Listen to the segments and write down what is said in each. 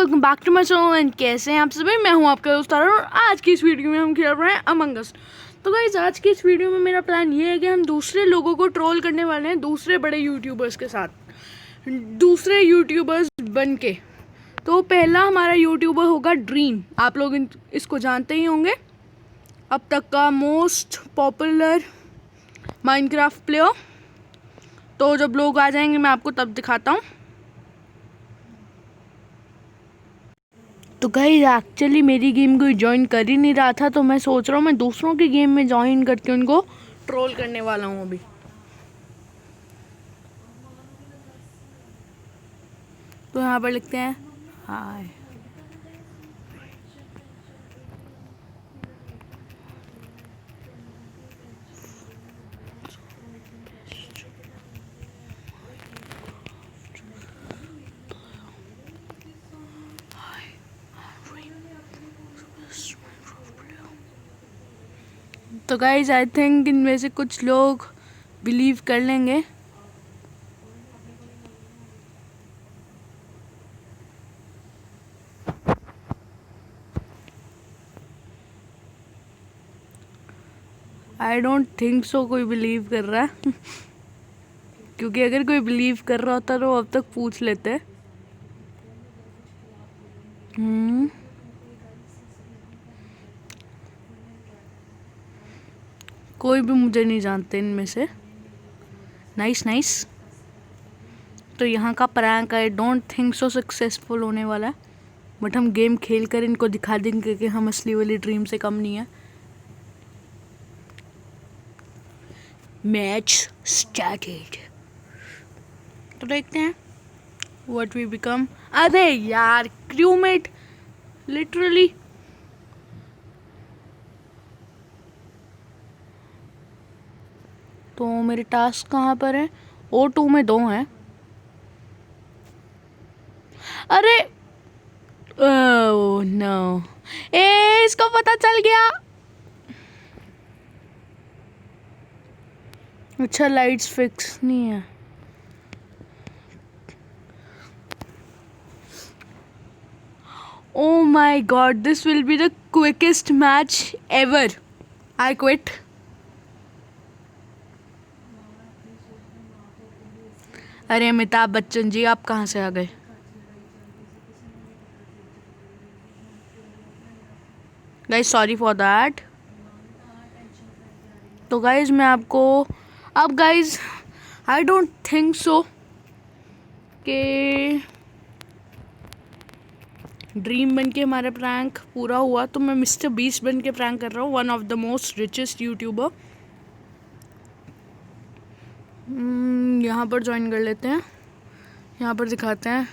Welcome back to my channel and कैसे हैं आप सभी। मैं हूं आपका दोस्त तारा और आज की इस वीडियो में हम खेल रहे हैं अमंग अस। तो गाइस आज की इस वीडियो में मेरा प्लान ये है कि हम दूसरे लोगों को ट्रोल करने वाले हैं, दूसरे बड़े यूट्यूबर्स के साथ, दूसरे यूट्यूबर्स बन के। तो पहला हमारा यूट्यूबर होगा ड्रीम। आप लोग इसको जानते ही होंगे, अब तक का मोस्ट पॉपुलर माइनक्राफ्ट प्लेयर। तो जब लोग आ जाएंगे मैं आपको तब दिखाता हूँ। तो गाइस एक्चुअली मेरी गेम कोई ज्वाइन कर ही नहीं रहा था, तो मैं सोच रहा हूँ मैं दूसरों की गेम में ज्वाइन करके उनको ट्रोल करने वाला हूँ अभी। तो यहाँ पर लिखते हैं हाय। तो गाइस आई थिंक इनमें से कुछ लोग बिलीव कर लेंगे। आई डोंट थिंक सो कोई बिलीव कर रहा है क्योंकि अगर कोई बिलीव कर रहा होता तो अब तक पूछ लेते। कोई भी मुझे नहीं जानते इनमें से। Nice nice. तो यहाँ का prank I don't think so successful होने वाला है, बट हम गेम खेल कर इनको दिखा देंगे कि हम असली वाली ड्रीम से कम नहीं है। Match started. तो देखते हैं व्हाट वी बिकम। अरे यार क्रूमेट लिटरली। तो मेरे टास्क कहाँ पर है? O2 में 2 हैं। अरे ओह नो, इसको पता चल गया। अच्छा लाइट्स फिक्स नहीं है। Oh my god, this will be the quickest match ever. I quit. अरे अमिताभ बच्चन जी, आप कहाँ से आ गए? Guys sorry for that. तो गाइज मैं आपको अब guys I don't think so कि ड्रीम बन के हमारा प्रैंक पूरा हुआ, तो मैं मिस्टर बीस्ट बन के प्रैंक कर रहा हूँ, one of the most richest YouTuber. यहाँ पर ज्वाइन कर लेते हैं। यहाँ पर दिखाते हैं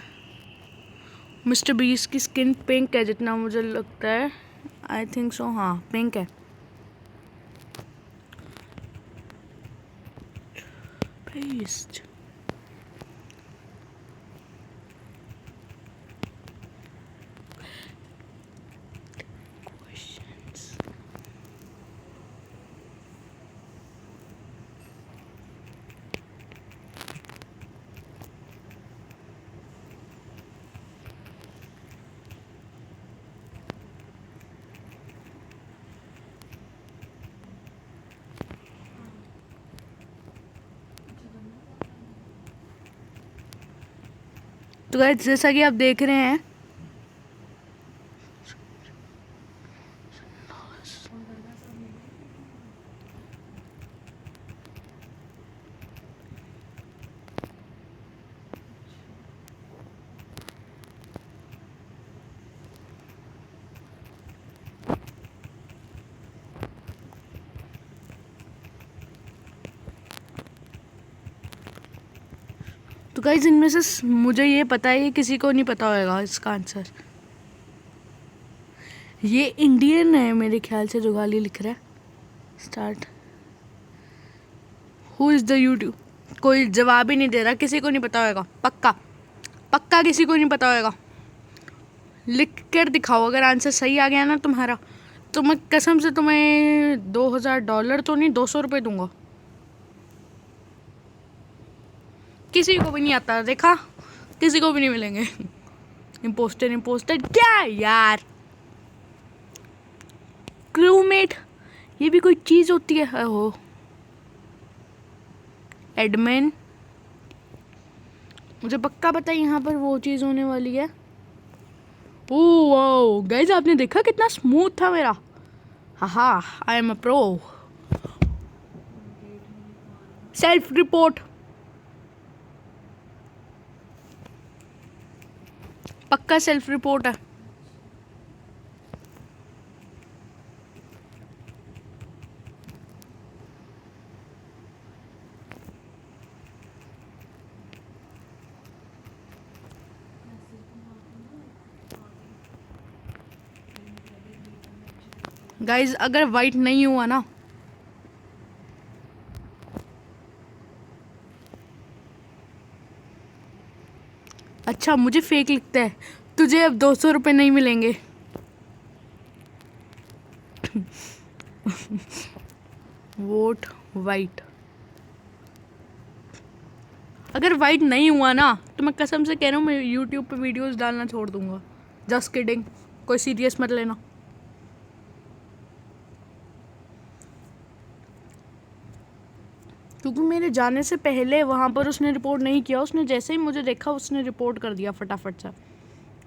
मिस्टर बीस्ट की स्किन पिंक है जितना मुझे लगता है। आई थिंक सो, हाँ पिंक है। बीस्ट तो गाइस जैसा कि आप देख रहे हैं तो गाइस इनमें से मुझे ये पता है, ये किसी को नहीं पता होगा इसका आंसर। ये इंडियन है मेरे ख्याल से जो गाली लिख रहा है। Start. Who is the YouTube? कोई जवाब ही नहीं दे रहा, किसी को नहीं पता होगा। पक्का पक्का किसी को नहीं पता होगा। लिख कर दिखाओ अगर आंसर सही आ गया ना तुम्हारा, तो मैं कसम से तुम्हें $2000 तो नहीं, 200 रुपये दूंगा। किसी को भी नहीं आता, देखा, किसी को भी नहीं मिलेंगे। इम्पोस्टर इम्पोस्टर क्या यार, क्रूमेट ये भी कोई चीज़ होती है। हो एडमिन, मुझे पक्का पता है यहाँ पर वो चीज़ होने वाली है। ओह वाओ गाइस, आपने देखा कितना स्मूथ था मेरा। हाहा, I am a pro. Self report, पक्का सेल्फ रिपोर्ट है। गाइस अगर वाइट नहीं हुआ ना, अच्छा मुझे फेक लिखता है, तुझे अब 200 रुपये नहीं मिलेंगे। वोट वाइट, अगर वाइट नहीं हुआ ना तो मैं कसम से कह रहा हूँ मैं यूट्यूब पे वीडियोस डालना छोड़ दूंगा। जस्ट किडिंग, कोई सीरियस मत लेना। क्योंकि मेरे जाने से पहले वहाँ पर उसने रिपोर्ट नहीं किया, उसने जैसे ही मुझे देखा उसने रिपोर्ट कर दिया फटाफट से।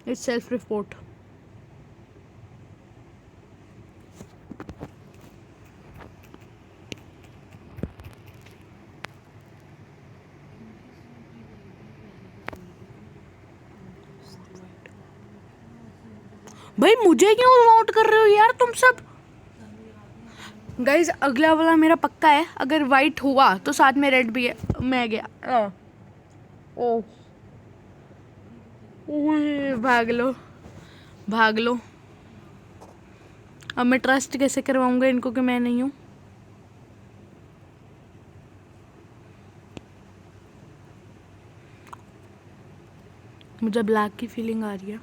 It's self report. भाई मुझे क्यों वोट कर रहे हो यार तुम सब। गाइज अगला वाला मेरा पक्का है, अगर वाइट हुआ तो साथ में रेड भी है। मैं गया। ओ भाग लो भाग लो। अब मैं ट्रस्ट कैसे करवाऊंगा इनको कि मैं नहीं हूँ। मुझे ब्लैक की फीलिंग आ रही है।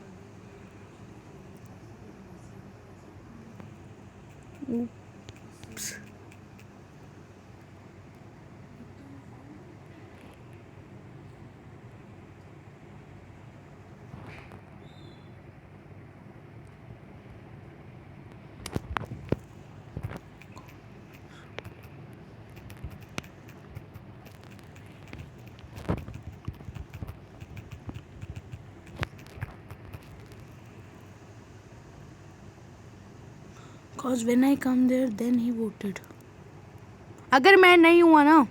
Cause when I come there, then he voted. अगर मैं नहीं हुआ ना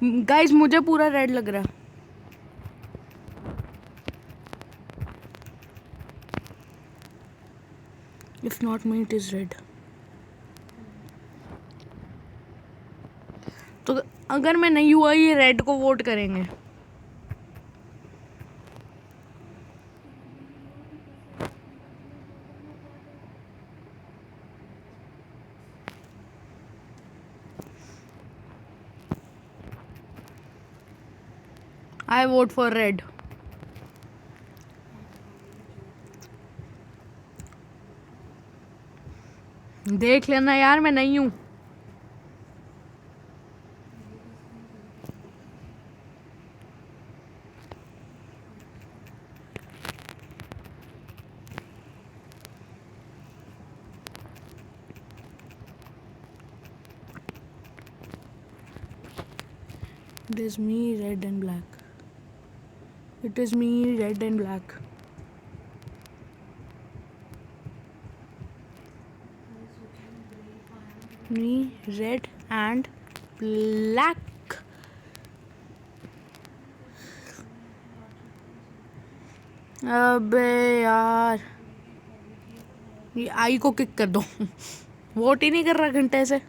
गाइज, मुझे पूरा रेड लग रहा है। If not me, it is red. तो अगर मैं नहीं हुआ ये रेड को वोट करेंगे। I vote for red. देख लेना यार मैं नहीं हूँ। It is me, red and black. It is me, red and black. Me, red and black. अबे यार, ये आई को किक कर दो। वोट ही नहीं कर रहा घंटे से।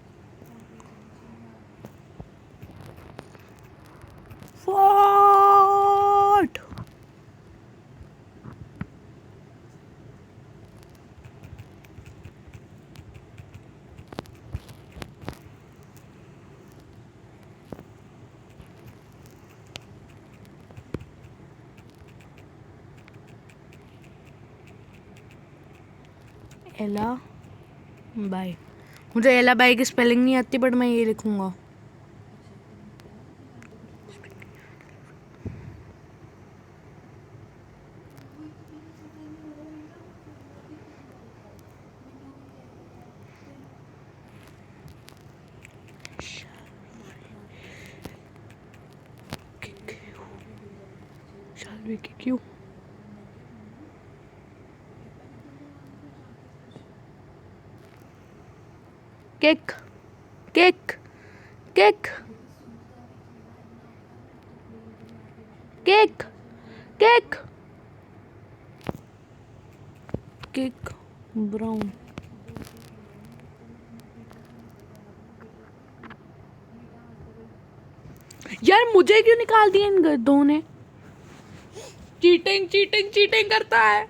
वोट। एला बाई, मुझे एला बाई की स्पेलिंग नहीं आती बट मैं ये लिखूंगा। Shall we kick you? Kick, kick, kick, kick, kick, kick, Brown. यार मुझे क्यों निकाल दिया इन गधों ने? चीटिंग चीटिंग चीटिंग करता है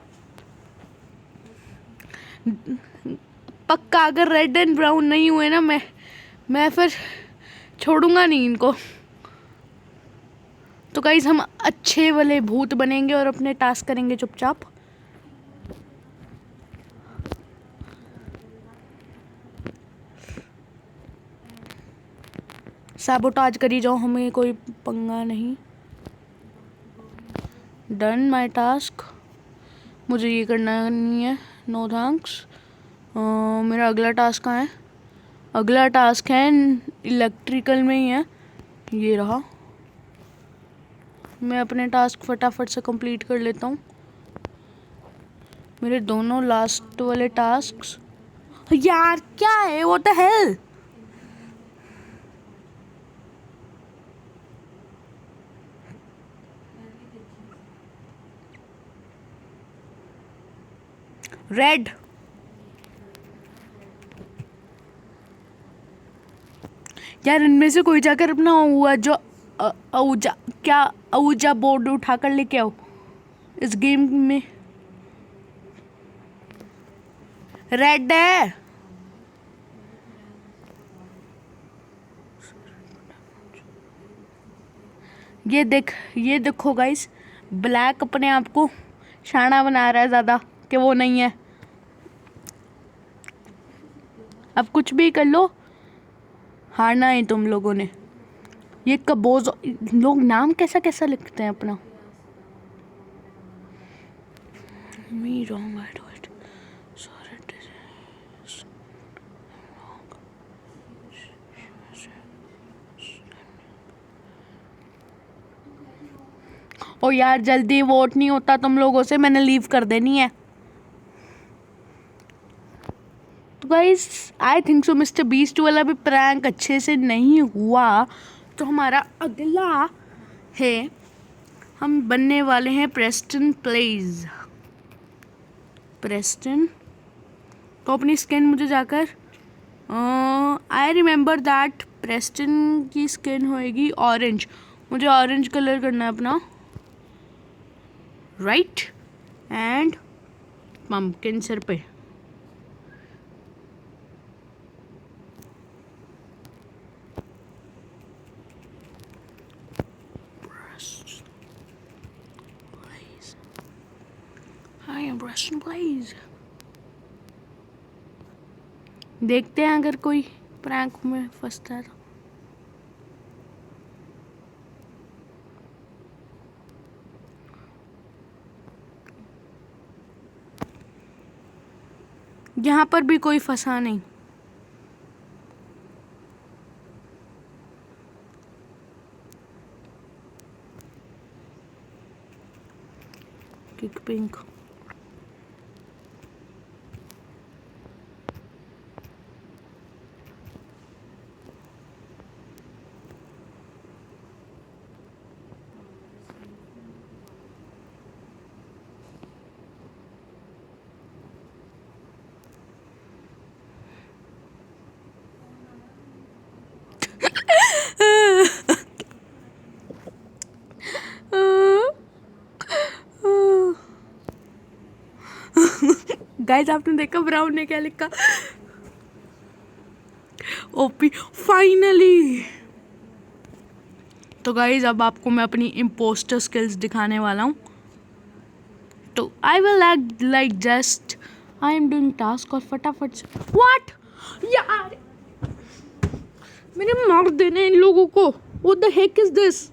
पक्का। अगर रेड एंड ब्राउन नहीं हुए ना, मैं फिर छोड़ूंगा नहीं इनको। तो गाइस हम अच्छे वाले भूत बनेंगे और अपने टास्क करेंगे चुपचाप। सैबोटाज करी जाओ, हमें कोई पंगा नहीं। Done my task. मुझे ये करना नहीं है, नो थैंक्स। मेरा अगला टास्क कहाँ है? अगला टास्क है इलेक्ट्रिकल में ही है, ये रहा। मैं अपने टास्क फटाफट से कंप्लीट कर लेता हूँ। मेरे दोनों लास्ट वाले टास्क्स। यार क्या है, व्हाट द हेल? रेड। यार इनमें से कोई जाकर अपना हुआ जो औजा बोर्ड उठा कर लेके आओ इस गेम में। रेड है। ये देखो गाइस, ब्लैक अपने आप को शाना बना रहा है ज्यादा कि वो नहीं है। अब कुछ भी कर लो, हारना है तुम लोगों ने। ये कबोज लोग नाम कैसा कैसा लिखते हैं अपना। Me wrong, I do it. Sorry. ओ यार जल्दी वोट नहीं होता तुम लोगों से, मैंने लीव कर देनी है। तो guys I think so mister beast वाला भी प्रैंक अच्छे से नहीं हुआ। तो हमारा अगला है, हम बनने वाले हैं प्रेस्टन प्लेज। प्रेस्टन तो अपनी स्किन मुझे जाकर आई रिमेम्बर दैट प्रेस्टन की स्किन होएगी ऑरेंज। मुझे ऑरेंज कलर करना है अपना, राइट। एंड पम्पकिन सर पे। I am Preston Blaze। देखते हैं अगर कोई प्रैंक में फंसता है तो। यहाँ पर भी कोई फंसा नहीं। Kick pink. गाइस आपने देखा ब्राउन ने क्या लिखा? OP finally. तो गाइस अब आपको मैं अपनी इम्पोस्टर स्किल्स दिखाने वाला हूँ। तो I will act like just I am doing task और फटाफट से। व्हाट यार, मैंने मार देने इन लोगों को। What the heck is this?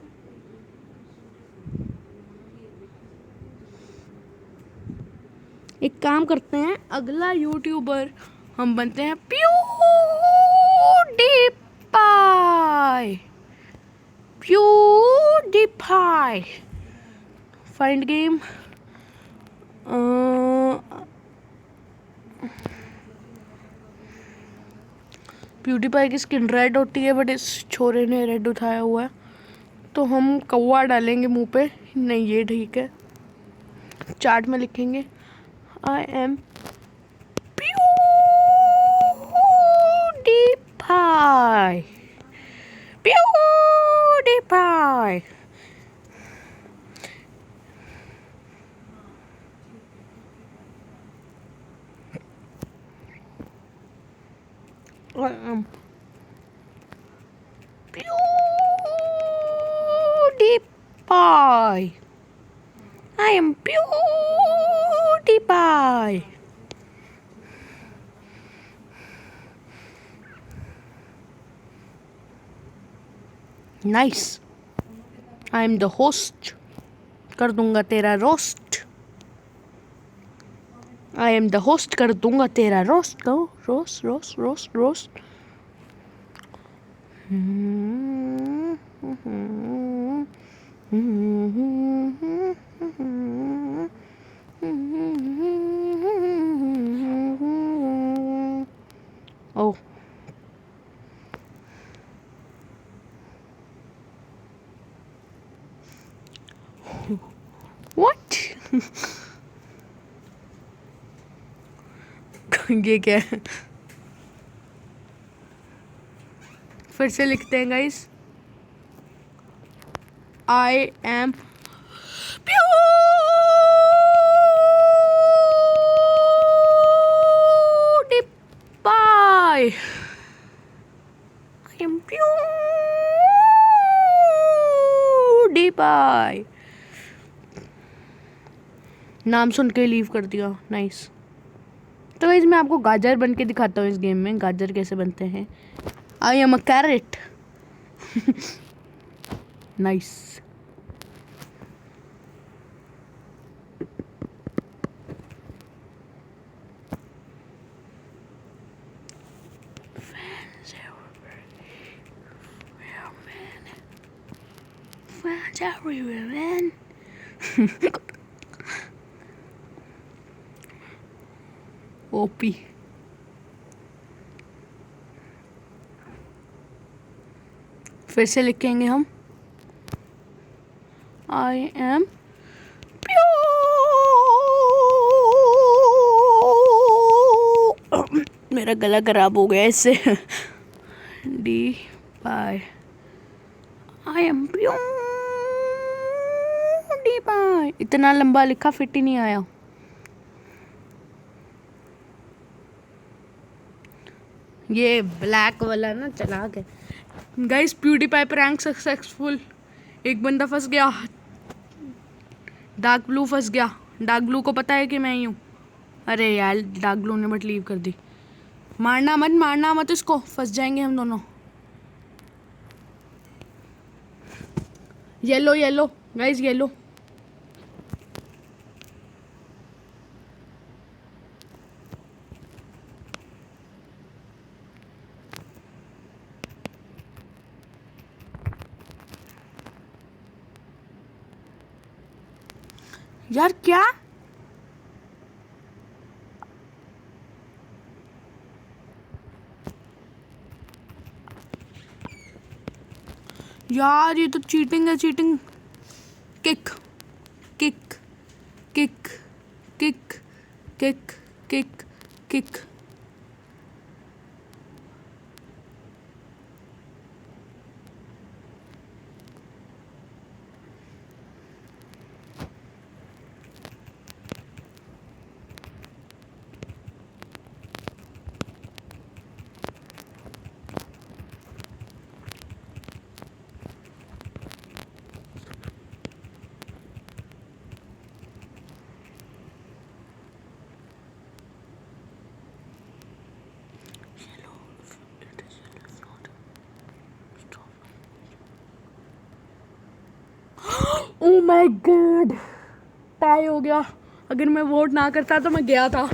एक काम करते हैं, अगला यूट्यूबर हम बनते हैं PewDiePie. PewDiePie. Find game. PewDiePie की स्किन रेड होती है, बट इस छोरे ने रेड उठाया हुआ है, तो हम कौवा डालेंगे मुंह पे। नहीं, ये ठीक है। चार्ट में लिखेंगे I am PewDiePie. PewDiePie. I am PewDiePie. I am PewDiePie. Nice. I am the host. कर दूंगा तेरा roast. I am the host. कर दूंगा तेरा roast. Go roast roast roast roast. Oh. What? ये क्या है? फिर से लिखते हैं guys. I am PewDiePie. I am PewDiePie. नाम सुन के लीव कर दिया. नाइस. तो गाइस मैं आपको गाजर बन के दिखाता हूँ इस गेम में. गाजर कैसे बनते हैं. I am a carrot. Nice. Fans everywhere, man. OP. फिर से लिखेंगे हम I am मेरा गला खराब हो गया इससे. PewDiePie. I am PewDiePie. इतना लंबा लिखा, फिट ही नहीं आया. ये ब्लैक वाला ना चला के. Guys PewDiePie prank successful. एक बंदा फंस गया. डार्क ब्लू फंस गया. डार्क ब्लू को पता है कि मैं ही हूँ. अरे यार, डार्क ब्लू ने बट लीव कर दी. मारना मत इसको. फंस जाएंगे हम दोनों. Yellow guys, yellow. यार क्या. यार ये तो चीटिंग है. Cheating. Kick kick kick kick kick kick kick. Oh my God, tie हो गया. अगर मैं वोट ना करता तो मैं गया था.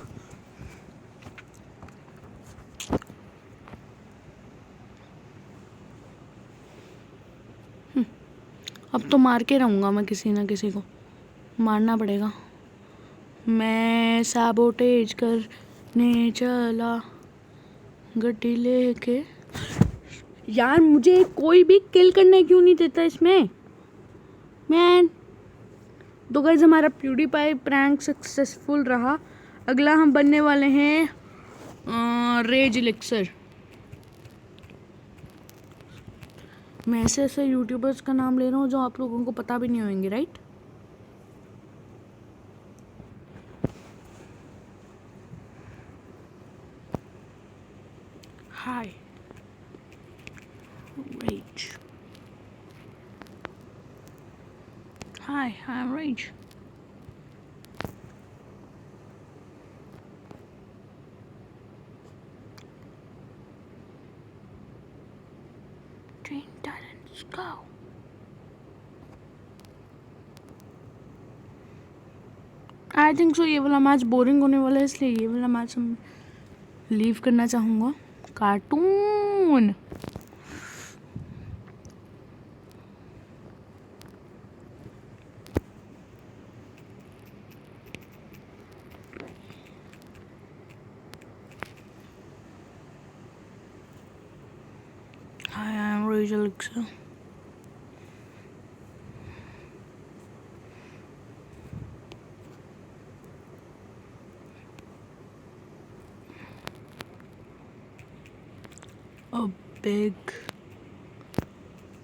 अब तो मार के रहूँगा मैं, किसी ना किसी को मारना पड़ेगा। मैं सैबोटेज करने चला गड्डी लेके। यार मुझे कोई भी किल करने क्यों नहीं देता इसमें मैन। तो गाइस हमारा प्यूडीपाई प्रैंक सक्सेसफुल रहा। अगला हम बनने वाले हैं रेज एलिक्सर। मैं ऐसे ऐसे यूट्यूबर्स का नाम ले रहा हूँ जो आप लोगों को पता भी नहीं होंगे, राइट? हाय रेज, हाय आई एम रेज। Teen Titans go. I think so ये वाला मैच बोरिंग होने वाला है, इसलिए ये वाला मैच हम लीव करना चाहूँगा। Cartoon Hi, I'm Rage Alexa. A big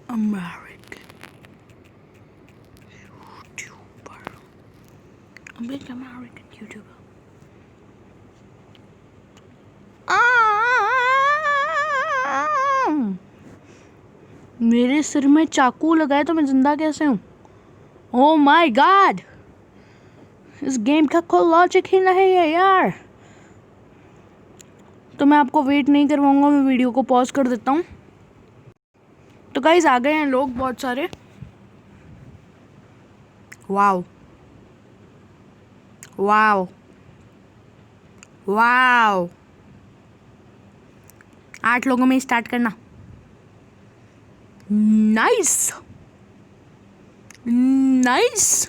American YouTuber. A big American YouTuber. मेरे सिर में चाकू लगाए तो मैं जिंदा कैसे हूँ? ओह माय गॉड, इस गेम का कोई लॉजिक ही नहीं है यार। तो मैं आपको वेट नहीं करवाऊंगा, मैं वीडियो को पॉज कर देता हूँ। तो गाइस आ गए हैं लोग बहुत सारे। वाओ वाओ वाओ, 8 लोगों में स्टार्ट करना। Nice nice.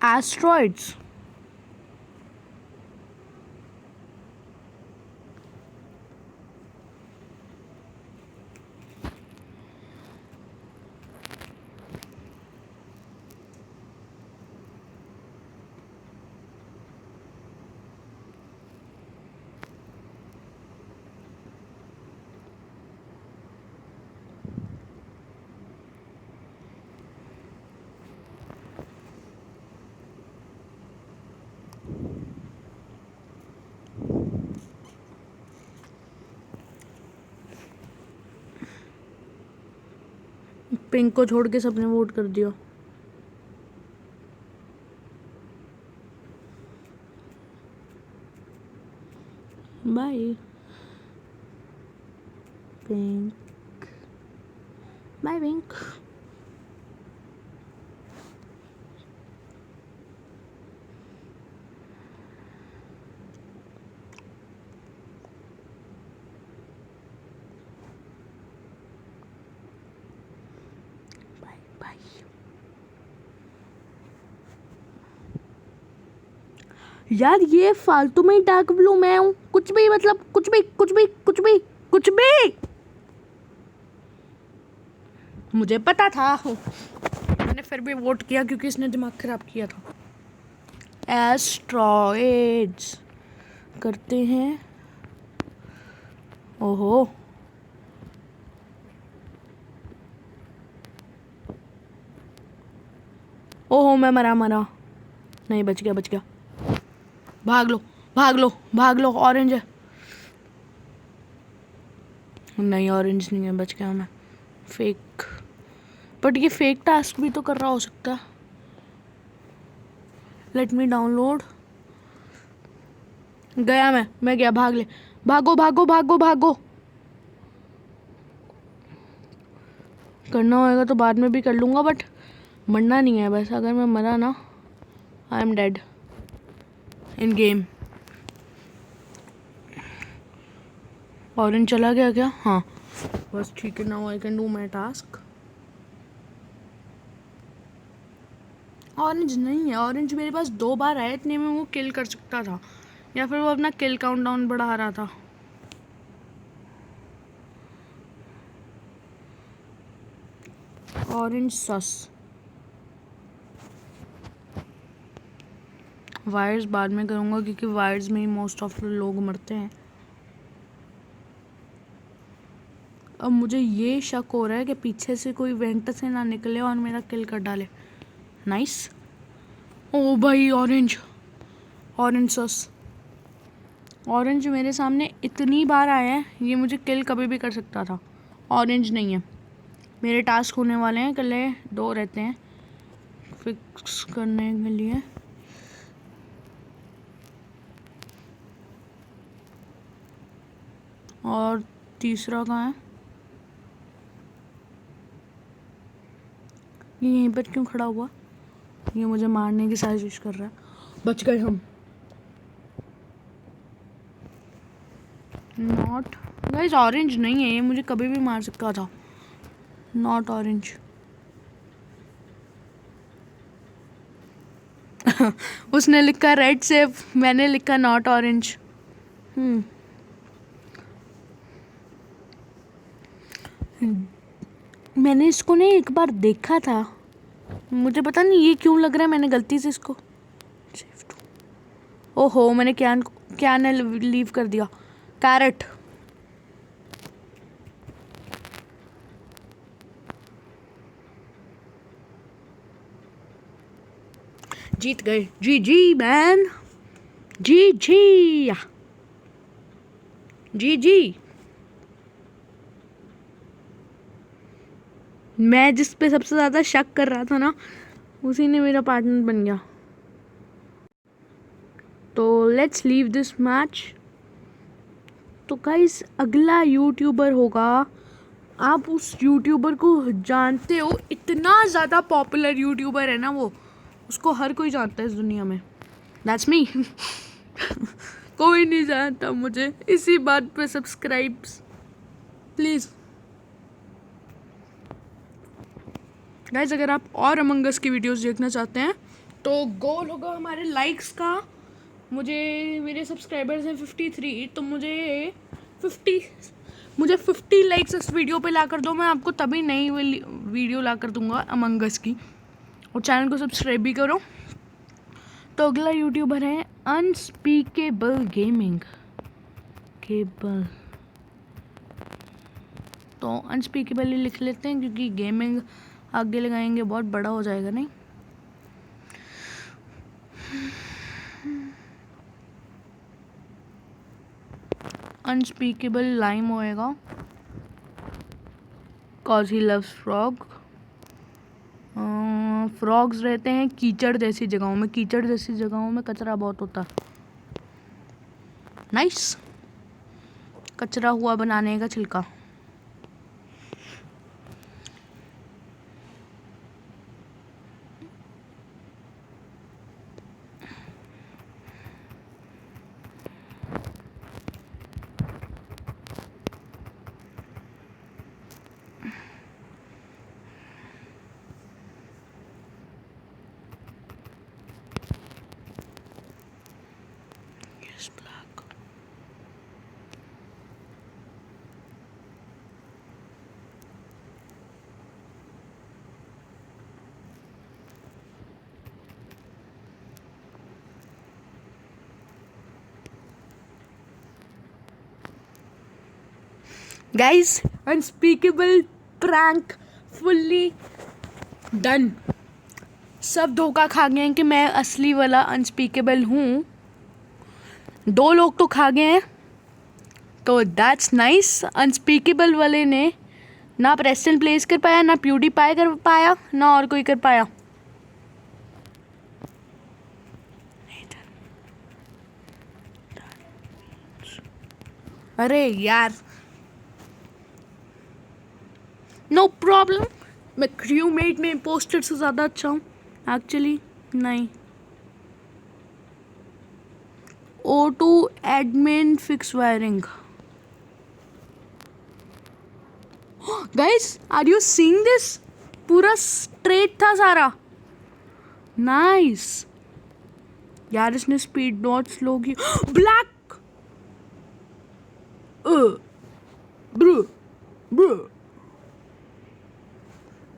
Asteroids. पिंक को छोड़ के सबने वोट कर दिया। Bye pink, bye pink. यार ये फालतू में ही डार्क ब्लू मैं हूँ, कुछ भी मतलब कुछ भी कुछ भी कुछ भी कुछ भी। मुझे पता था, मैंने फिर भी वोट किया क्योंकि इसने दिमाग खराब किया था। एस्ट्रॉइड्स करते हैं। ओहो ओहो, मैं मरा नहीं, बच गया। भाग लो, ऑरेंज है। नहीं ऑरेंज नहीं है, बच गया मैं। फेक, बट ये फेक टास्क भी तो कर रहा हो सकता है। Let me download. गया मैं गया, भाग भागो भागो भागो भागो। करना होएगा तो बाद में भी कर लूँगा, बट मरना नहीं है बस। अगर मैं मरा ना, I am dead in game. Orange चला गया क्या? हाँ बस ठीक है। Now I can do my task. Orange नहीं है, ऑरेंज मेरे पास 2 बार आया, इतने में वो किल कर सकता था, या फिर वो अपना किल काउंटडाउन बढ़ा रहा था। ऑरेंज सस। वायर्स बाद में करूँगा, क्योंकि वायर्स में ही मोस्ट ऑफ लोग मरते हैं। अब मुझे ये शक हो रहा है कि पीछे से कोई वेंट से ना निकले और मेरा किल कर डाले। नाइस। ओ भाई ऑरेंज, ऑरेंज सस। ऑरेंज मेरे सामने इतनी बार आया है, ये मुझे किल कभी भी कर सकता था। ऑरेंज नहीं है। मेरे टास्क होने वाले हैं, कल 2 रहते हैं फिक्स करने के लिए। और तीसरा कहाँ है? ये यहीं पर क्यों खड़ा हुआ? ये मुझे मारने की साजिश कर रहा है। बच गए हम। नॉट गाइस, ऑरेंज नहीं है ये, मुझे कभी भी मार सकता था। Not orange. उसने लिखा रेड सेफ, मैंने लिखा नॉट ऑरेंज। मैंने इसको नहीं एक बार देखा था, मुझे पता नहीं ये क्यों लग रहा है मैंने गलती से इसको। ओहो, मैंने क्या ने लीव कर दिया। कैरेट। जीत गए। जी जी मैन, जी जी जी जी। मैं जिस पे सबसे ज़्यादा शक कर रहा था ना, उसी ने मेरा पार्टनर बन गया। तो लेट्स लीव दिस मैच। तो गाइस, अगला यूट्यूबर होगा, आप उस यूट्यूबर को जानते हो, इतना ज़्यादा पॉपुलर यूट्यूबर है ना वो, उसको हर कोई जानता है इस दुनिया में। That's me. कोई नहीं जानता मुझे। इसी बात पे सब्सक्राइब्स प्लीज़ गाइस। अगर आप और अमंग अस की वीडियोस देखना चाहते हैं तो गोल होगा हमारे लाइक्स का। मेरे सब्सक्राइबर्स हैं 53, तो मुझे 50 लाइक्स इस वीडियो पे ला कर दो, मैं आपको तभी नई वीडियो ला कर दूंगा अमंग अस की। और चैनल को सब्सक्राइब भी करो। तो अगला यूट्यूबर है अनस्पीकेबल गेमिंग। तो अनस्पीकेबल ही लिख लेते हैं, क्योंकि गेमिंग आगे लगाएंगे बहुत बड़ा हो जाएगा नहीं। अनस्पीकेबल लाइम होएगा, cause he loves frog. Frogs रहते हैं कीचड़ जैसी जगहों में, कीचड़ जैसी जगहों में कचरा बहुत होता है। नाइस। कचरा हुआ बनाने का छिलका। Guys, unspeakable prank fully done. सब धोखा खा गए हैं कि मैं असली वाला अनस्पीकेबल हूँ। 2 लोग तो खा गए हैं, तो दैट्स नाइस। अनस्पीकेबल वाले ने ना प्रेस्टन प्लेस कर पाया, ना प्यूडीपाई कर पाया, ना और कोई कर पाया। अरे यार, नो प्रॉब्लम, मैं क्रूमेट में इम्पोस्टर से ज़्यादा अच्छा हूँ एक्चुअली। नहीं, O2 admin fix wiring. Guys, are you seeing this? पूरा स्ट्रेट था सारा। नाइस यार, इसने स्पीड नॉट स्लो की। ब्लैक ब्रू ब्रू।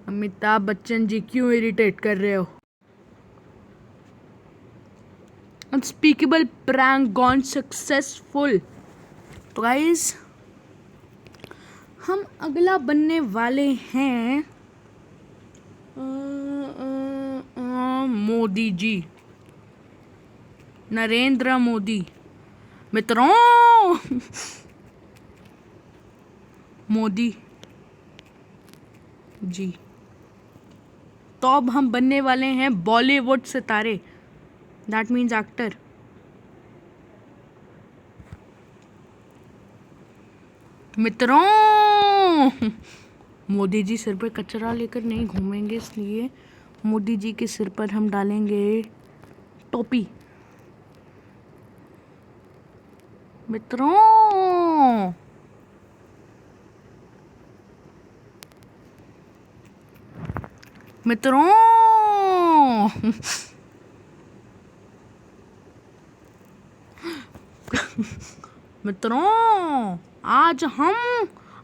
अमिताभ बच्चन जी, क्यों इरिटेट कर रहे हो? Unspeakable prank gone successful. तो गाइस, हम अगला बनने वाले हैं मोदी जी, नरेंद्र मोदी। मित्रों, मोदी जी। तो अब हम बनने वाले हैं बॉलीवुड सितारे, दैट मीन्स एक्टर। मित्रों, मोदी जी सिर पर कचरा लेकर नहीं घूमेंगे, इसलिए मोदी जी के सिर पर हम डालेंगे टोपी। मित्रों, मित्रों, मित्रों, आज हम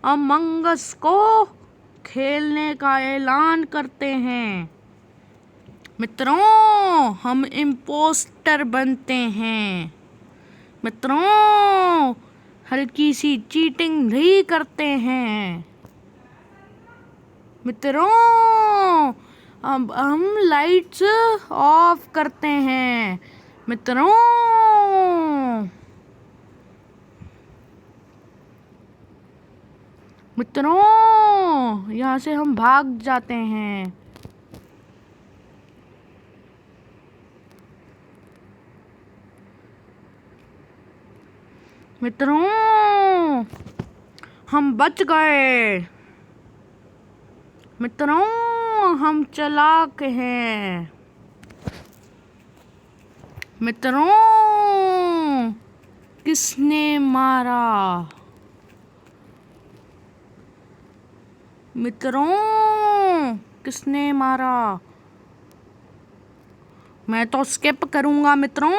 अमंग अस को खेलने का ऐलान करते हैं। मित्रों, हम इम्पोस्टर बनते हैं। मित्रों, हल्की सी चीटिंग भी करते हैं। मित्रों, अब हम लाइट्स ऑफ करते हैं। मित्रों, मित्रों, यहाँ से हम भाग जाते हैं। मित्रों, हम बच गए। मित्रों, हम चालाक हैं। मित्रों, किसने मारा? मित्रों, किसने मारा? मैं तो स्किप करूंगा मित्रों।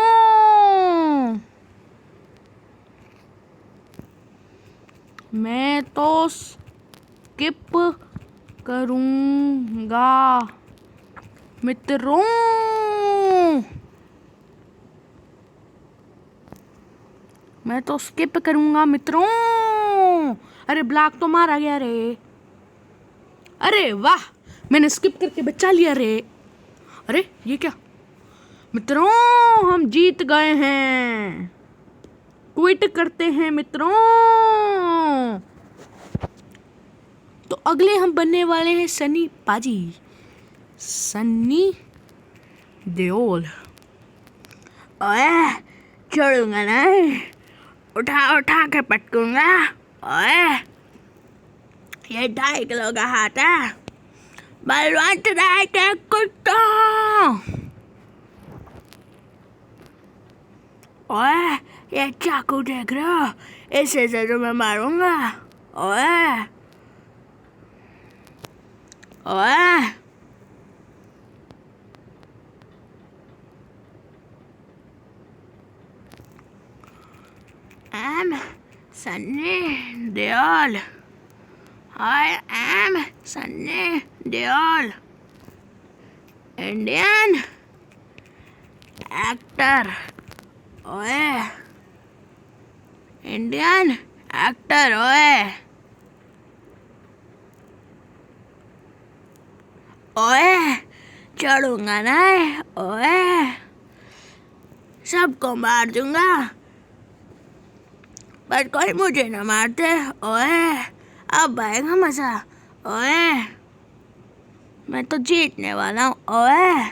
मैं तो स्किप करूंगा मित्रों। मैं तो स्किप करूंगा मित्रों। अरे ब्लैक तो मारा गया रे। अरे वाह, मैंने स्किप करके बचा लिया रे। अरे ये क्या? मित्रों, हम जीत गए हैं। क्विट करते हैं मित्रों। तो अगले हम बनने वाले हैं सनी पाजी, सन्नी देओल। ओए, छोड़ूंगा नहीं, उठा उठा के पटकूंगा। ओए, ये 2.5 किलो का हाथ है, बलवंत राय के कुत्ता। ओए, ये चाकू देख रहे हो? इसे से तो मैं मारूंगा। ओए, ओए, I'm Sunny Deol. I am Sunny Deol, Indian actor. ओए, इंडियन एक्टर। ओए, ओए, छोड़ूंगा नहीं। ओए, सबको मार दूंगा, पर कोई मुझे न मारते। ओए, अब आएगा मजा। ओए, मैं तो जीतने वाला हूँ। ओए,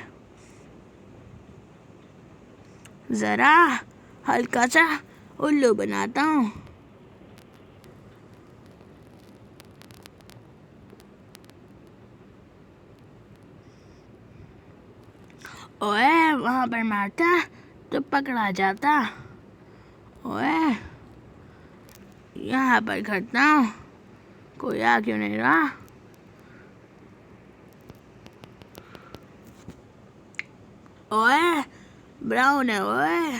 जरा हल्का सा उल्लू बनाता हूँ। ओए वहाँ पर मारता तो पकड़ा जाता। ओए यहाँ पर खड़ता हूँ, कोई आ क्यों नहीं रहा? ओए ब्राउन है ओए।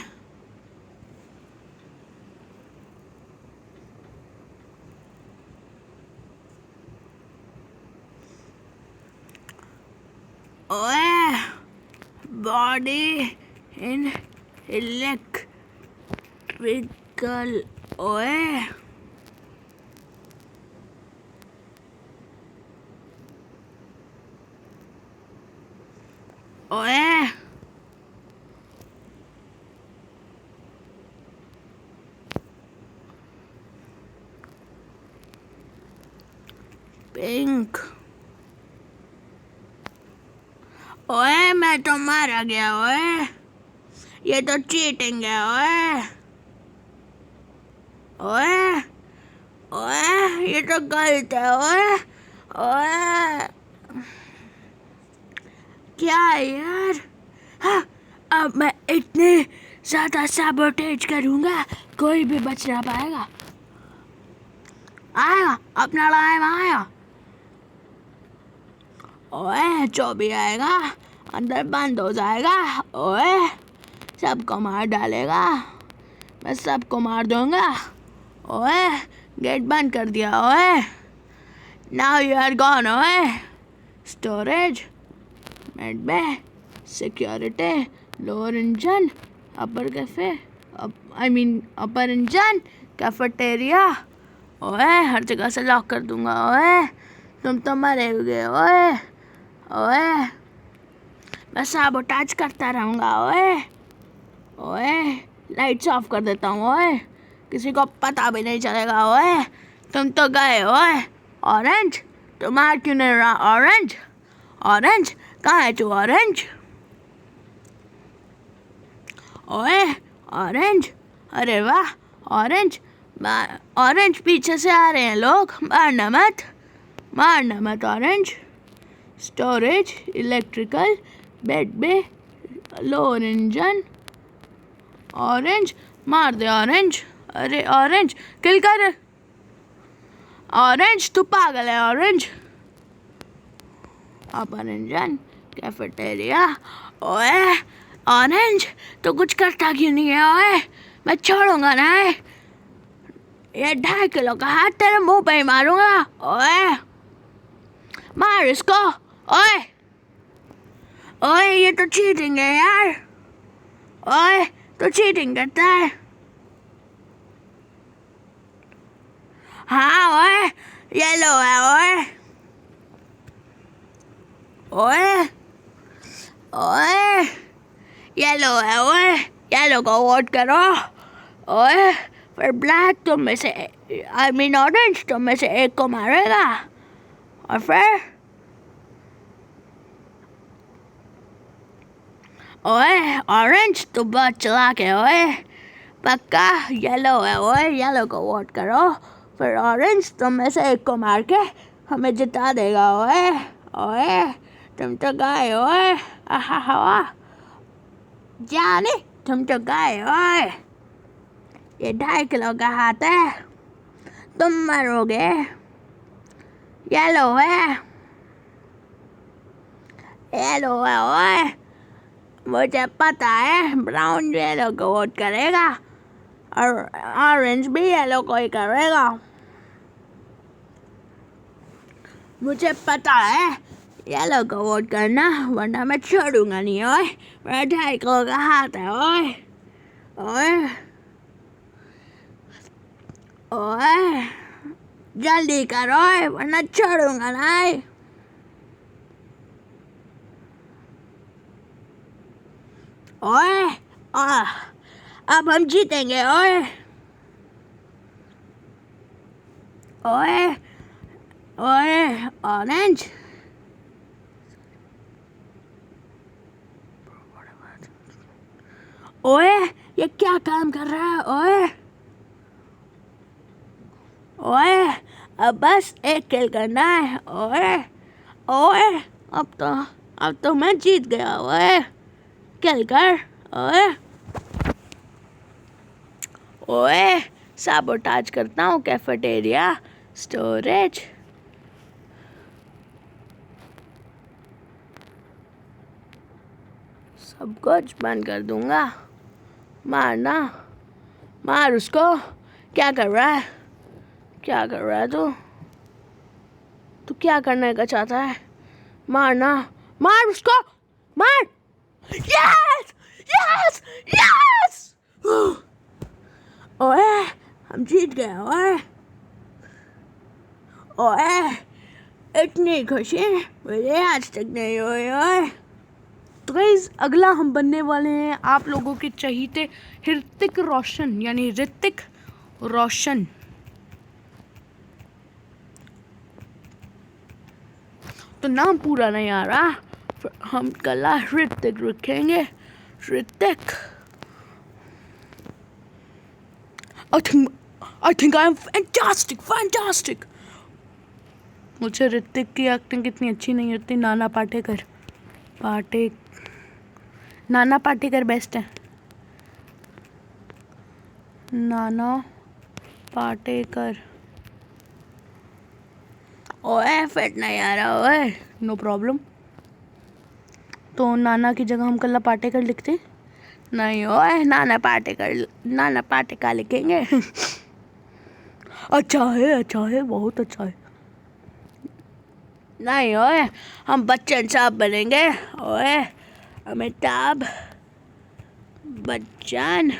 ओए बॉडी इन इलेक्ट्रिकल। ओए ओए पिंक। ओए मैं तो मारा गया ओए, ये तो चीटिंग है ओए। ओए ओए ये तो गलत है ओए। ओए क्या यार? हाँ, अब मैं इतने ज़्यादा सैबोटेज करूँगा कोई भी बच ना पाएगा। आएगा अपना टाइम आएगा। ओए जो भी आएगा अंदर बंद हो जाएगा। ओए सबको मार डालेगा, मैं सबको मार दूंगा। ओए गेट बंद कर दिया ओए। नाउ यू आर गॉन ओए। स्टोरेज, मेड बे, सिक्योरिटी, लोअर इंजन, अपर कैफे, अपर इंजन, कैफेटेरिया। ओए हर जगह से लॉक कर दूंगा ओए। तुम तो मरोगे ओए। ओए मैं सैबोटेज करता रहूँगा ओए। ओए लाइट्स ऑफ कर देता हूँ ओए, किसी को पता भी नहीं चलेगा ओए। तुम तो गए ओए। ऑरेंज तुम आ क्यों नहीं रहा? ऑरेंज ऑरेंज कहाँ है तू? ऑरेंज ओए ऑरेंज, अरे वाह ऑरेंज। ऑरेंज पीछे से आ रहे हैं लोग, मारना मत, मारना मत ऑरेंज। स्टोरेज, इलेक्ट्रिकल, बेड बे, लोअर इंजन। ऑरेंज मार दे ऑरेंज। अरे ऑरेंज किल कर। ऑरेंज तू पागल है ऑरेंज। अपर इंजन, कैफेटेरिया। ओए ऑरेंज तो कुछ करता क्यों नहीं है ओए? मैं छोड़ूंगा ना, ये 2.5 किलो का हाथ तेरे मुंह पे ही मारूंगा। ओए मार इसको। ओए ओए ये तो चीटिंग है यार। ओए तो चीटिंग करता है। हाँ ओए येलो है ओए। ओए ओए येलो है ओए, येलो को वोट करो ओए। फिर ब्लैक तुम में से ऑरेंज तुम में से एक को मारेगा और फिर ओए ऑरेंज तो बहुत चलाक है ओए। पक्का येलो है ओए, येलो को वोट करो। फिर ऑरेंज तुम में से एक को मार के हमें जिता देगा ओए। ओए तुम तो गए ओए। आहा जाने तुम तो गए ओए। ये 2.5 किलो का हाथ है, तुम मरोगे। येलो है, येलो है ओए। मुझे पता है ब्राउन येलो को वोट करेगा और ऑरेंज भी येलो को ही करेगा। मुझे पता है येलो को वोट करना, वरना मैं छोड़ूंगा नहीं ओए। मेरा 2.5 किलो का हाथ है ओए। ओए ओए जल्दी करो वरना छोड़ूंगा नहीं। ओए अब हम जीतेंगे ओए। ओए ओए ऑरेंज ओए ये क्या काम कर रहा है ओए। ओए अब बस एक किल करना है ओए। ओए अब तो मैं जीत गया ओए। निकल कर। ओए ओए, साबोटाज करता हूँ कैफेटेरिया, स्टोरेज। सब कुछ बंद कर दूंगा। मारना, मार उसको। क्या कर रहा है, क्या कर रहा है तू क्या करने का चाहता है? मारना, मार उसको, मार। Yes yes yes. ओए, हम जीत गए। ओए ओए, इतनी खुशी मुझे आज तक नहीं हुई। ओए तो गाइस, अगला हम बनने वाले हैं आप लोगों के चहीते ऋतिक रोशन, यानी ऋतिक रोशन। तो नाम पूरा नहीं आ रहा, हम कला ऋतिक रखेंगे। Hrithik. I think I am fantastic. मुझे ऋतिक की एक्टिंग कितनी अच्छी नहीं लगती। नाना पाटेकर बेस्ट है। नाना पाटेकर। ओए, फिट नहीं आ रहा। ओए, नो प्रॉब्लम। तो नाना की जगह हम कल्ला पाटेकर लिखते नहीं। ओए, नाना पाटेकर लिखेंगे। अच्छा है, बहुत अच्छा है। नहीं ओए, हम बच्चन साहब बनेंगे। ओए, अमिताभ बच्चन,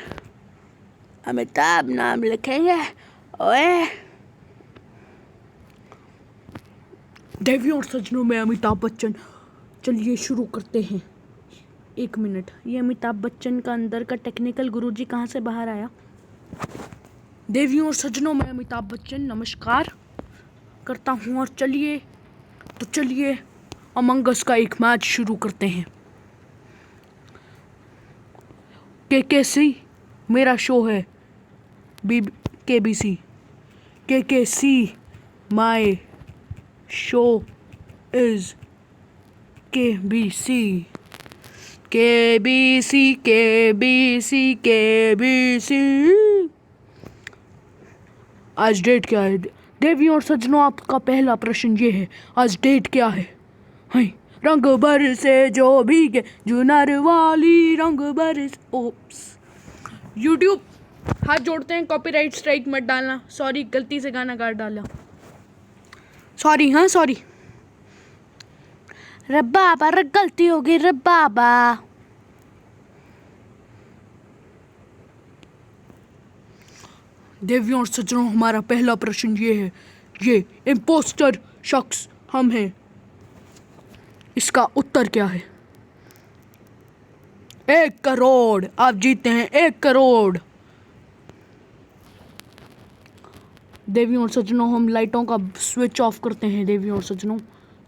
अमिताभ नाम लिखेंगे। ओए, देवियों और सजनों में अमिताभ बच्चन। चलिए शुरू करते हैं। 1 मिनट, ये अमिताभ बच्चन का अंदर का टेक्निकल गुरुजी कहाँ से बाहर आया? देवियों और सजनों में अमिताभ बच्चन नमस्कार करता हूँ। और चलिए अमंग अस का एक मैच शुरू करते हैं। केकेसी मेरा शो है। KKC my show is KBC. आज डेट क्या है? देवियों और सज्जनों, आपका पहला प्रश्न ये है, आज डेट क्या है? रंग भर से जो भीगे जुनर वाली, रंग भर से। ओप्स, यूट्यूब हाथ जोड़ते हैं, कॉपीराइट स्ट्राइक मत डालना। सॉरी, गलती से गाना काट डाला। सॉरी। रे बाबा, गलती हो गई रे बाबा। देवियों और सज्जनों, हमारा पहला प्रश्न ये है, ये इम्पोस्टर शख्स हम हैं, इसका उत्तर क्या है? 1 करोड़ आप जीते हैं। 1 करोड़। देवियों और सज्जनों, हम लाइटों का स्विच ऑफ करते हैं। देवियों और सज्जनों,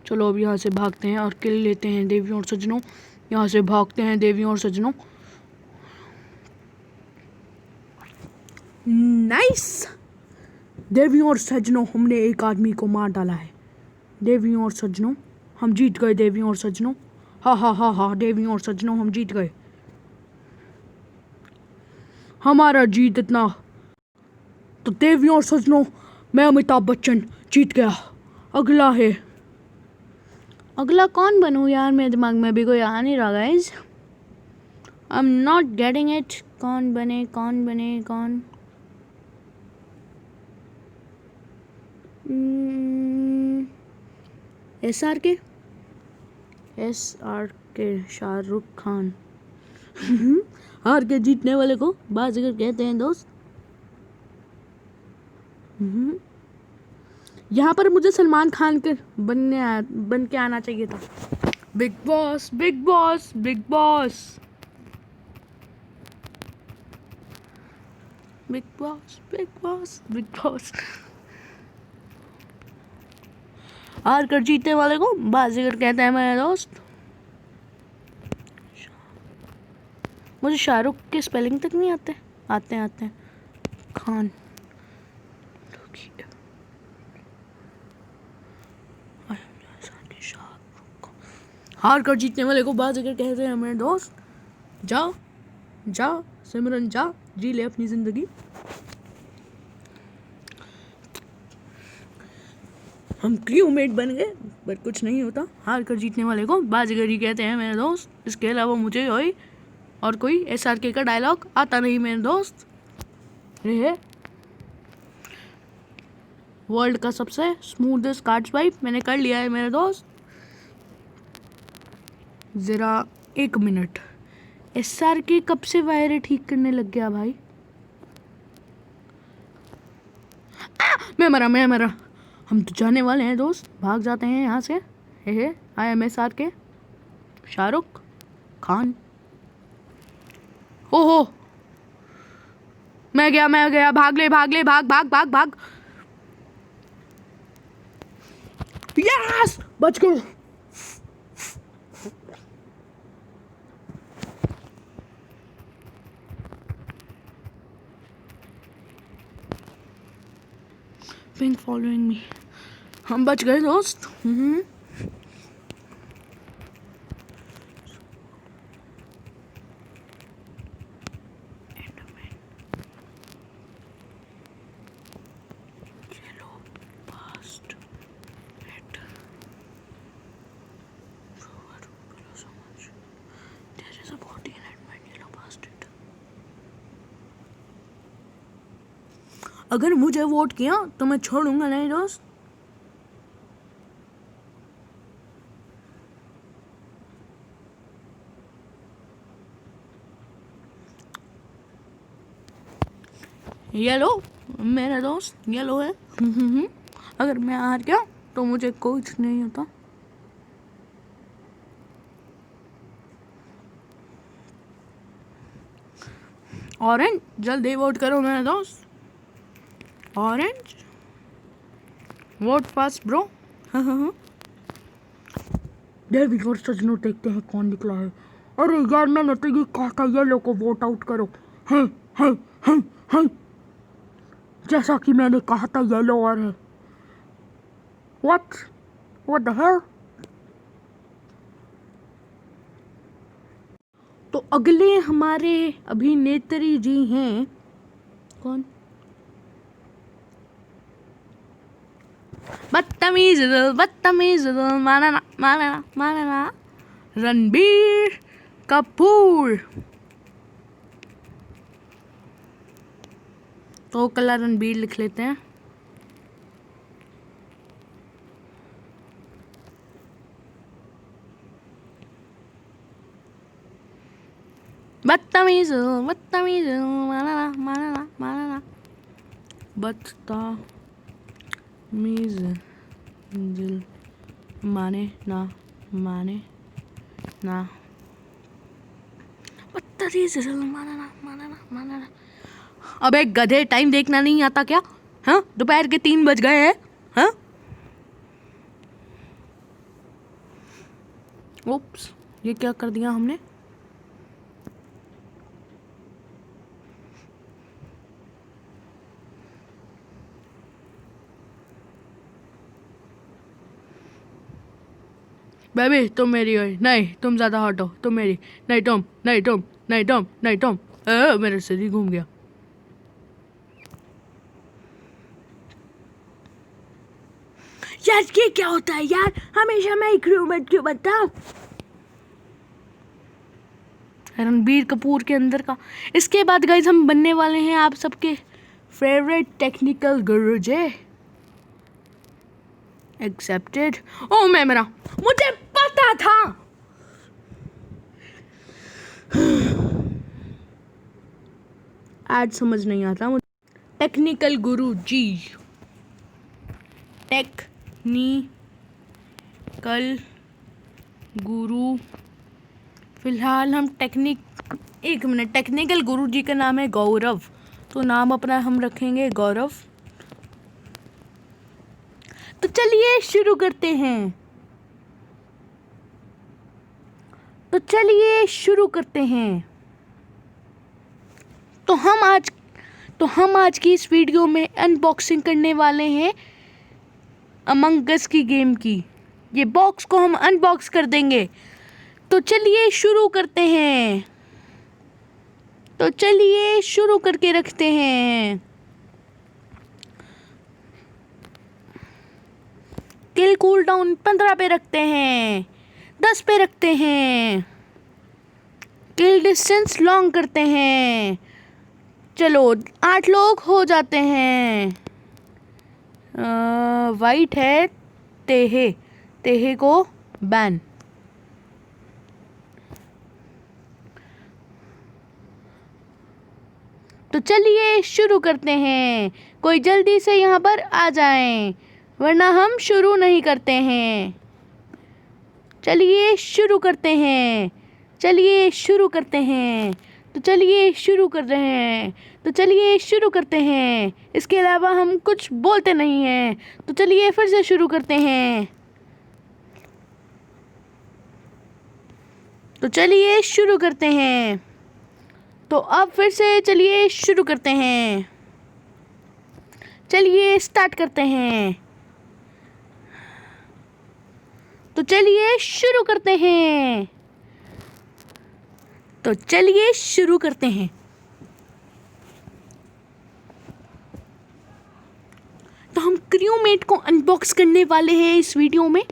चलो अब यहाँ से भागते हैं और किल लेते हैं। देवियों और सज्जनों, यहाँ से भागते हैं। देवियों और सज्जनों, नाइस। देवियों और सज्जनों, हमने एक आदमी को मार डाला है। देवियों और सज्जनों, हम जीत गए। देवियों और सज्जनों, हा। देवियों और सज्जनों, हम जीत गए। हमारा जीत इतना। तो देवियों और सज्जनों, मैं अमिताभ बच्चन जीत गया। अगला कौन बनूं यार? मेरे दिमाग में भी कोई आ नहीं रहा guys. I am not getting it. कौन बने? SR के शाहरुख खान। हार के जीतने वाले को बाजीगर कहते हैं दोस्त। यहाँ पर मुझे सलमान खान के बन के आना चाहिए था। Big boss. हार कर जीतने वाले को बाजीगर कहते हैं मेरे दोस्त। मुझे शाहरुख के स्पेलिंग तक नहीं आते हैं। खान। हार कर जीतने वाले को बाजीगर कहते हैं मेरे दोस्त। जा जा सिमरन जा, जी ले अपनी जिंदगी। हम क्रूमेट बन गए, पर कुछ नहीं होता, हार कर जीतने वाले को बाजीगरी कहते हैं मेरे दोस्त। इसके अलावा मुझे और कोई SRK का डायलॉग आता नहीं मेरे दोस्त। ये वर्ल्ड का सबसे स्मूथेस्ट कार्ड स्वाइप मैंने कर लिया है मेरे दोस्त। ज़रा 1 मिनट, SRK कब से वायरें ठीक करने लग गया भाई? मैं मरा। हम तो जाने वाले हैं दोस्त, भाग जाते हैं यहाँ से। Hey I am SRK, Shahrukh Khan. ओहो, मैं गया, भाग ले, भाग। यस, बच गए। पिंक फॉलोइंग मी, हम बच गए दोस्त। अगर मुझे वोट किया तो मैं छोड़ूंगा नहीं दोस्त। येलो मेरा दोस्त, येलो है। अगर मैं हार गया तो मुझे कुछ नहीं होता। ऑरेंज, जल्दी वोट करो मेरा दोस्त। Orange, vote fast bro. देवी और सजनों, देखते हैं कौन निकला है। अरे यार, मैंने तो ये कहा था येलो को वोट आउट करो। है जैसा कि मैंने कहा था येलो और है। What the hell? तो अगले हमारे अभिनेत्री जी हैं कौन? बदतमीज माना रणबीर कपूर। तो कलर रणबीर लिख लेते हैं। बदतमीज माना बदतमीज दिल माने ना बदतमीज माना। अबे गधे, टाइम देखना नहीं आता क्या? हाँ, दोपहर के 3 बज गए हैं। हाँ, ओप्स, ये क्या कर दिया हमने? बेबी तुम मेरी हो, नहीं तुम ज़्यादा हॉट हो, तुम मेरी। नहीं तुम। मेरे सिर ही घूम गया। यार ये क्या होता है यार, हमेशा मैं एक रूममेट क्यों बताऊं? रणबीर कपूर के अंदर का। इसके बाद गाइस हम बनने वाले हैं आप सबके फेवरेट टेक्निकल गुरुजी। एक्सेप्टेड। ओ मैं मेरा, मुझे पता था। आज समझ नहीं आता मुझे। टेक्निकल गुरु जी, टेक्निकल गुरु। फिलहाल हम एक मिनट, टेक्निकल गुरु जी का नाम है गौरव, तो नाम अपना हम रखेंगे गौरव। तो चलिए शुरू करते हैं। तो हम आज की इस वीडियो में अनबॉक्सिंग करने वाले हैं अमंग अस की गेम की। ये बॉक्स को हम अनबॉक्स कर देंगे। तो चलिए शुरू करते हैं। तो चलिए शुरू करके रखते हैं। किल कूल डाउन 15 पे रखते हैं, 10 पे रखते हैं। किल डिस्टेंस लॉन्ग करते हैं। चलो 8 लोग हो जाते हैं। वाइट है तेहे, तेहे को बैन। तो चलिए शुरू करते हैं। कोई जल्दी से यहाँ पर आ जाएं, वरना हम शुरू नहीं करते हैं। चलिए शुरू करते हैं, चलिए शुरू करते हैं। तो चलिए शुरू कर रहे हैं, तो चलिए शुरू करते हैं। इसके अलावा हम कुछ बोलते नहीं हैं। तो चलिए फिर से शुरू करते हैं। तो चलिए शुरू करते हैं। तो अब फिर से चलिए शुरू करते हैं। चलिए स्टार्ट करते हैं। तो चलिए शुरू करते हैं। तो चलिए शुरू करते हैं। तो हम क्रूमेट को अनबॉक्स करने वाले हैं इस वीडियो में।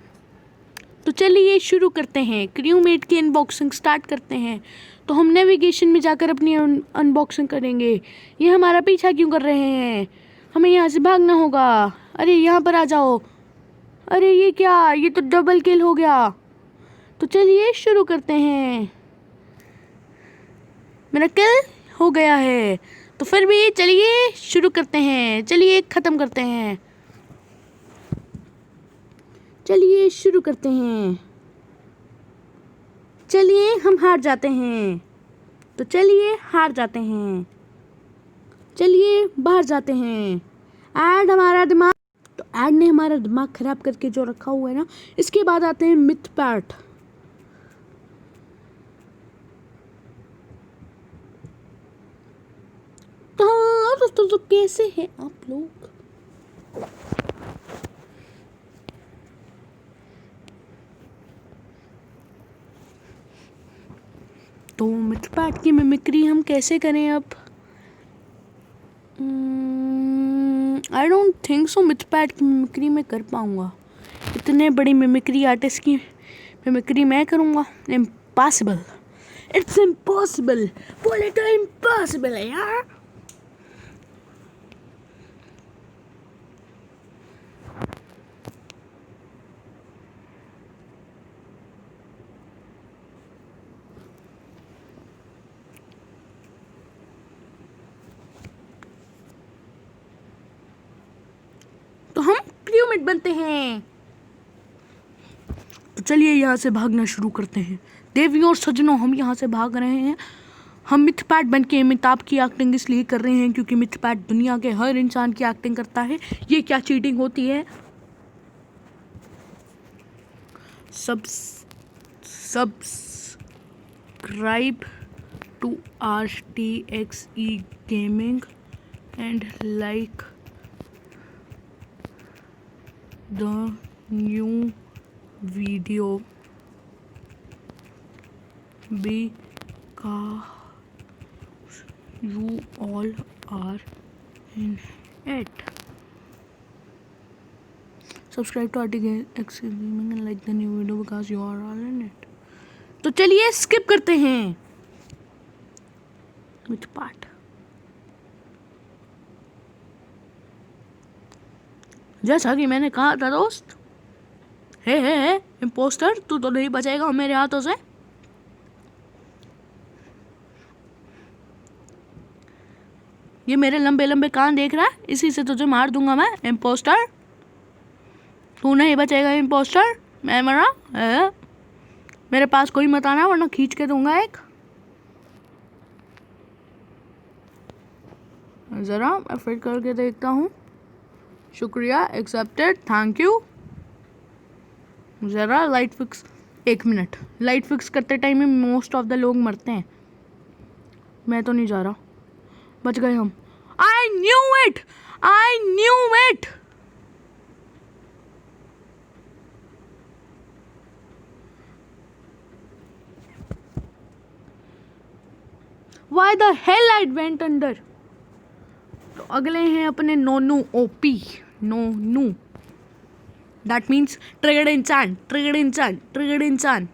तो चलिए शुरू करते हैं, क्रूमेट की अनबॉक्सिंग स्टार्ट करते हैं। तो हम नेविगेशन में जाकर अपनी अनबॉक्सिंग करेंगे। ये हमारा पीछा क्यों कर रहे हैं? हमें यहाँ से भागना होगा। अरे यहाँ पर आ जाओ। अरे ये क्या, ये तो डबल किल हो गया। तो चलिए शुरू करते हैं। मेरा किल हो गया है। तो फिर भी चलिए शुरू करते हैं। चलिए ख़त्म करते हैं। चलिए शुरू करते हैं। चलिए हम हार जाते हैं। तो चलिए हार जाते हैं। चलिए बाहर जाते हैं। ऐड हमारा दिमाग, तो ऐड ने हमारा दिमाग ख़राब करके जो रखा हुआ है ना। इसके बाद आते हैं मिथ पैट। तो दोस्तों, तो कैसे हैं आप लोग? तो मिथ पैट की मिमिक्री हम कैसे करें अब? I don't think so myth PAT की मिमिक्री मैं कर पाऊँगा। इतने बड़ी मिमिक्री आर्टिस्ट की मिमिक्री मैं करूँगा? Impossible, it's impossible. बोले तो इम्पॉसिबल है यार। तो हम क्रूमेट बनते हैं। तो चलिए यहाँ से भागना शुरू करते हैं। देवियों और सज्जनों, हम यहाँ से भाग रहे हैं। हम मिथ पैट बन के अमिताभ की एक्टिंग इसलिए कर रहे हैं क्योंकि मिथ पैट दुनिया के हर इंसान की एक्टिंग करता है। ये क्या चीटिंग होती है? Subscribe to RTXE Gaming and like the new video because you all are in it. Subscribe to RTX Gaming and like the new video because you are all in it. तो चलिए skip करते हैं myth PAT. जैसा कि मैंने कहा था दोस्त, हे इम्पोस्टर, तू तो नहीं बचेगा मेरे हाथों से। ये मेरे लंबे लंबे कान देख रहा है, इसी से तुझे मार दूंगा मैं इम्पोस्टर। तू नहीं बचेगा इम्पोस्टर, मैं मरा है। मेरे पास कोई मत आना वरना खींच के दूंगा एक। ज़रा मैं फिट करके देखता हूँ। शुक्रिया, एक्सेप्टेड, थैंक यू। ज़रा light fix, 1 minute. Light fix करते टाइम में मोस्ट ऑफ द लोग मरते हैं। मैं तो नहीं जा रहा, बच गए हम। I knew it, I knew it. Why the hell I went under? तो अगले हैं अपने नोनू ओपी. नोनू. That means ट्रिगर्ड इंसान, ट्रिगर्ड इंसान, ट्रिगर्ड इंसान.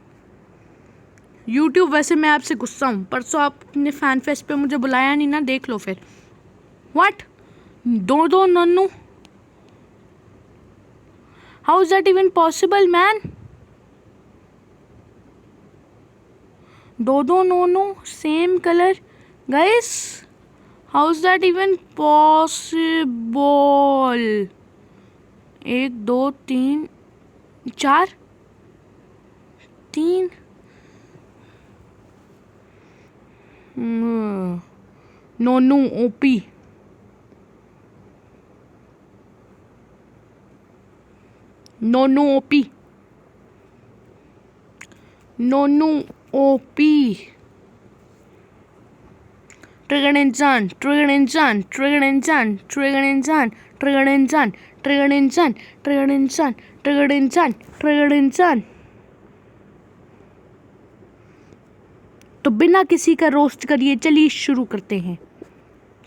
यूट्यूब वैसे मैं आपसे गुस्सा हूँ. परसों आपने फैन फेस्ट पे मुझे बुलाया नहीं ना, देख लो फिर. What? दो नोनू? How is that even possible, man? दो नोनू same colour. Guys, how is that even possible? 1 2 3 4 3. नोनू OP. नोनू OP. नोनू OP. Triggered इंसान, ट्रिगर्ड इंसान, ट्रिगर्ड इंसान, ट्रिगर्ड इंसान, ट्रिगर्ड इंसान, ट्रिगर्ड इंसान, ट्रिगर्ड इंसान, ट्रिगर्ड इंसान, ट्रिगर्ड इंसान. तो बिना किसी का रोस्ट करिए चलिए शुरू करते हैं.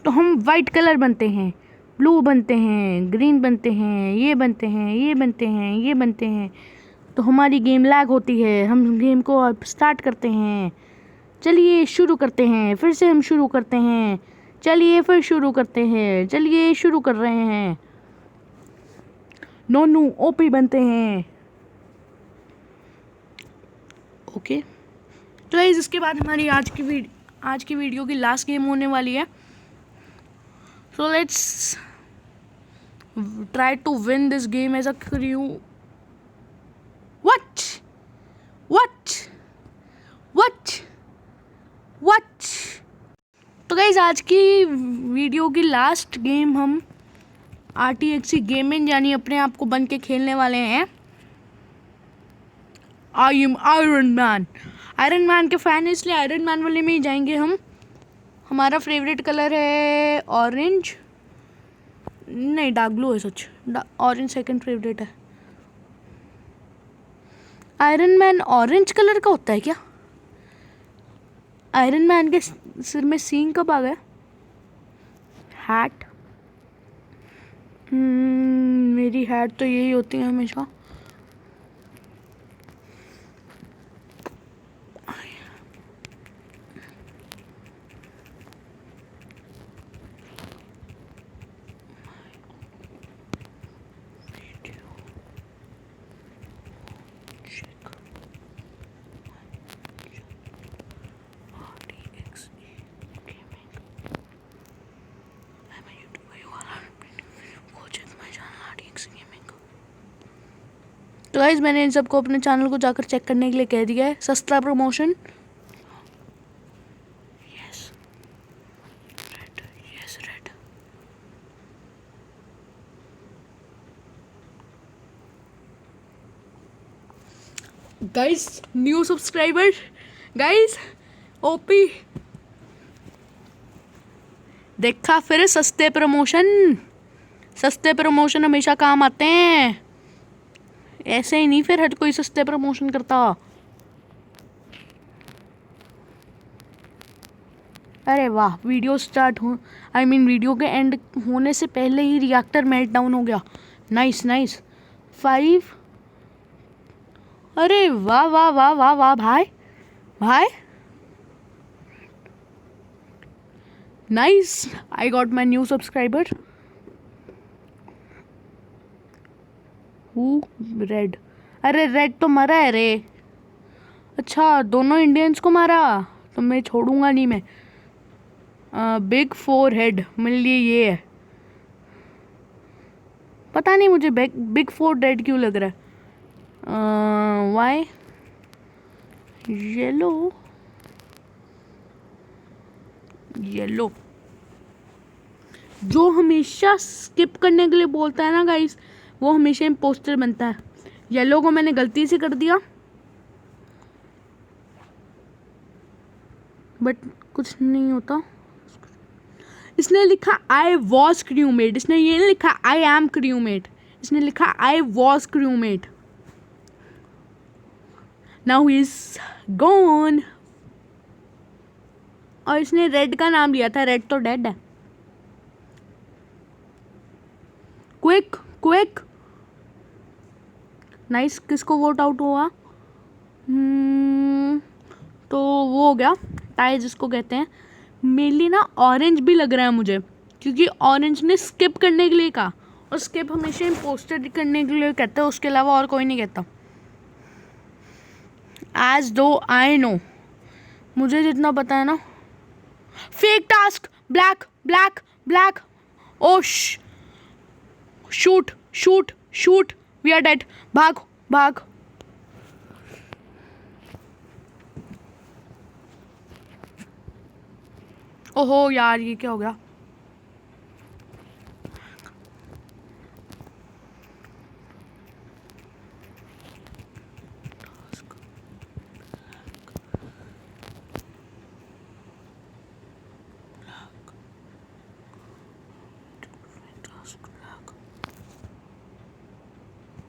तो हम वाइट कलर बनते हैं, ब्लू बनते हैं, ग्रीन बनते हैं, ये बनते हैं, ये बनते हैं, ये बनते हैं. तो हमारी गेम लैग होती है. हम गेम को अब स्टार्ट करते हैं. चलिए शुरू करते हैं. फिर से हम शुरू करते हैं. चलिए फिर शुरू करते हैं. चलिए शुरू कर रहे हैं. नोनू ओपी बनते हैं. ओके. तो गाइस इसके बाद हमारी आज की वीडियो की लास्ट गेम होने वाली है. So let's try to win this game as a crew. What तो गाइस आज की वीडियो की लास्ट गेम हम RTXC गेमिंग यानी अपने आप को बन के खेलने वाले हैं. I am Iron Man. Iron Man के फैन है इसलिए आयरन मैन वाले में ही जाएंगे हम. हमारा फेवरेट कलर है ऑरेंज. नहीं, डार्क ब्लू है सच. ऑरेंज सेकंड फेवरेट है. आयरन मैन ऑरेंज कलर का होता है क्या? आयरन मैन के सिर में सींग कब आ गया? हैट. मेरी हैट तो यही होती है हमेशा. तो गाइस मैंने इन सबको अपने चैनल को जाकर चेक करने के लिए कह दिया है. सस्ता promotion. Yes red. Guys new subscriber. Guys OP देखा फिर. सस्ते प्रमोशन हमेशा काम आते हैं. ऐसे ही नहीं फिर हर कोई सस्ते प्रमोशन करता. अरे वाह, वीडियो स्टार्ट हो वीडियो के एंड होने से पहले ही रिएक्टर मेल्ट डाउन हो गया. नाइस 5. अरे वाह वाह वाह वाह वाह भाई. Nice. I got my new subscriber. Red. अरे रेड तो मरा है रे. अच्छा दोनों इंडियंस को मारा. तो मैं छोड़ूंगा नहीं मैं. बिग 4 हेड मेरे लिए ये है. पता नहीं मुझे बिग 4 हेड क्यों लग रहा है. Why yellow. जो हमेशा स्किप करने के लिए बोलता है ना गाइस, वो हमेशा इम्पोस्टर बनता है. येलो को मैंने गलती से कर दिया, बट कुछ नहीं होता. इसने लिखा आई वॉज क्रूमेट. इसने ये नहीं लिखा आई एम क्रूमेट. इसने लिखा I was crewmate. Now he is gone. और इसने रेड का नाम लिया था, रेड तो डेड है। Quick quick, nice. किसको वोट आउट हुआ? तो वो हो गया टाई जिसको कहते हैं। मेनली ना ऑरेंज भी लग रहा है मुझे, क्योंकि ऑरेंज ने स्किप करने के लिए कहा, और स्किप हमेशा इम्पोस्टर करने के लिए कहता है, उसके अलावा और कोई नहीं कहता। एज दो आई नो, मुझे जितना पता है ना। Fake task, black black black, oh shoot shoot shoot, we are dead, भाग भाग। ओहो यार, ये क्या हो गया?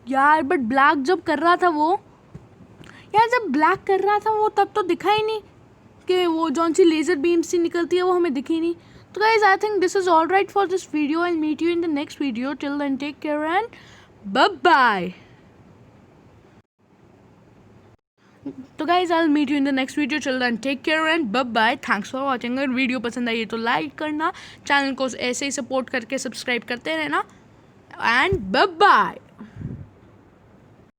यार बट ब्लैक जब कर रहा था वो, यार जब ब्लैक कर रहा था वो, तब तो दिखा ही नहीं कि वो जौन सी लेज़र बीम सी निकलती है वो हमें दिखी नहीं। तो guys I think this is all right for this video. I meet you in the next video. Till then take care and bye bye. तो guys I meet you in the next video. Till then take care and bye bye. Thanks for watching. अगर video पसंद आई तो like करना, channel को ऐसे ही support करके subscribe करते रहना, एंड बाय बाय।